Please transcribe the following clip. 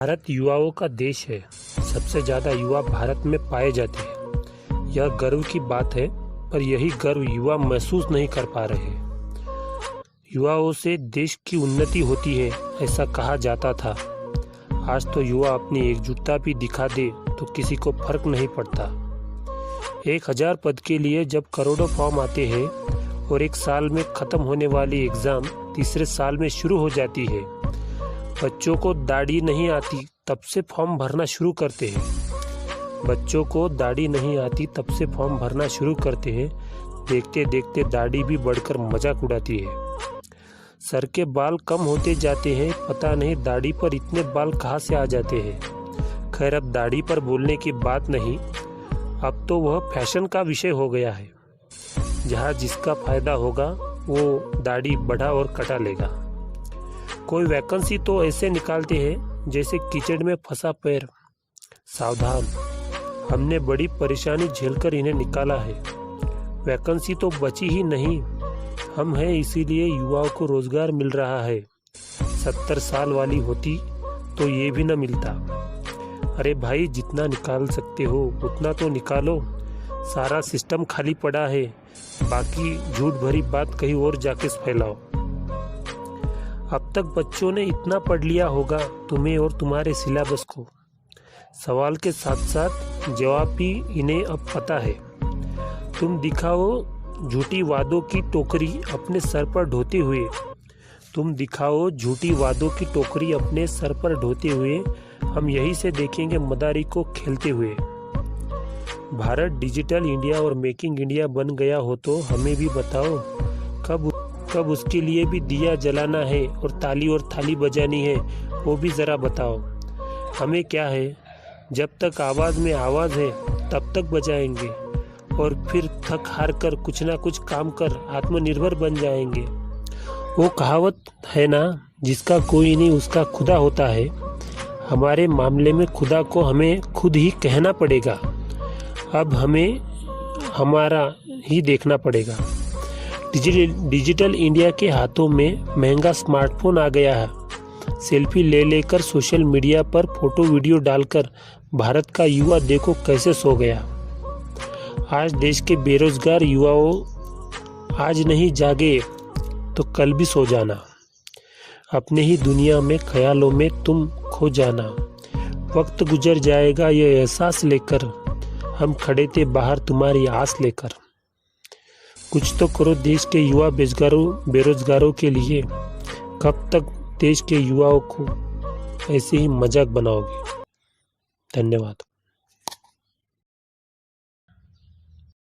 भारत युवाओं का देश है। सबसे ज़्यादा युवा भारत में पाए जाते हैं। यह गर्व की बात है, पर यही गर्व युवा महसूस नहीं कर पा रहे। युवाओं से देश की उन्नति होती है, ऐसा कहा जाता था। आज तो युवा अपनी एकजुटता भी दिखा दे तो किसी को फर्क नहीं पड़ता। 1000 पद के लिए जब करोड़ों फॉर्म आते हैं और एक साल में ख़त्म होने वाली एग्ज़ाम तीसरे साल में शुरू हो जाती है। बच्चों को दाढ़ी नहीं आती तब से फॉर्म भरना शुरू करते हैं। बच्चों को दाढ़ी नहीं आती तब से फॉर्म भरना शुरू करते हैं। देखते देखते दाढ़ी भी बढ़कर मजाक उड़ाती है। सर के बाल कम होते जाते हैं, पता नहीं दाढ़ी पर इतने बाल कहाँ से आ जाते हैं। खैर, अब दाढ़ी पर बोलने की बात नहीं, अब तो वह फैशन का विषय हो गया है। जहाँ जिसका फायदा होगा वो दाढ़ी बढ़ा और कटा लेगा। कोई वैकेंसी तो ऐसे निकालते हैं जैसे कीचड़ में फंसा पैर। सावधान, हमने बड़ी परेशानी झेलकर इन्हें निकाला है। वैकेंसी तो बची ही नहीं, हम हैं इसीलिए युवाओं को रोजगार मिल रहा है। 70 साल वाली होती तो ये भी न मिलता। अरे भाई, जितना निकाल सकते हो उतना तो निकालो। सारा सिस्टम खाली पड़ा है, बाकी झूठ भरी बात कहीं और जाके फैलाओ। अब तक बच्चों ने इतना पढ़ लिया होगा तुम्हें और तुम्हारे सिलेबस को। सवाल के साथ साथ जवाब भी इन्हें अब पता है। तुम दिखाओ झूठी वादों की टोकरी अपने सर पर ढोते हुए। तुम दिखाओ झूठी वादों की टोकरी अपने सर पर ढोते हुए। हम यही से देखेंगे मदारी को खेलते हुए। भारत डिजिटल इंडिया और मेकिंग इंडिया बन गया हो तो हमें भी बताओ कब उसके लिए भी दिया जलाना है और थाली बजानी है, वो भी ज़रा बताओ। हमें क्या है, जब तक आवाज़ में आवाज़ है तब तक बजाएंगे और फिर थक हार कर कुछ ना कुछ काम कर आत्मनिर्भर बन जाएंगे। वो कहावत है ना, जिसका कोई नहीं उसका खुदा होता है। हमारे मामले में खुदा को हमें खुद ही कहना पड़ेगा। अब हमें हमारा ही देखना पड़ेगा। डिजिटल इंडिया के हाथों में महंगा स्मार्टफोन आ गया है। सेल्फी ले लेकर सोशल मीडिया पर फोटो वीडियो डालकर भारत का युवा देखो कैसे सो गया। आज देश के बेरोजगार युवाओं आज नहीं जागे तो कल भी सो जाना। अपने ही दुनिया में ख्यालों में तुम खो जाना। वक्त गुजर जाएगा ये एहसास लेकर, हम खड़े थे बाहर तुम्हारी आस लेकर। कुछ तो करो देश के युवा बेरोजगारों के लिए। कब तक देश के युवाओं को ऐसे ही मजाक बनाओगे? धन्यवाद।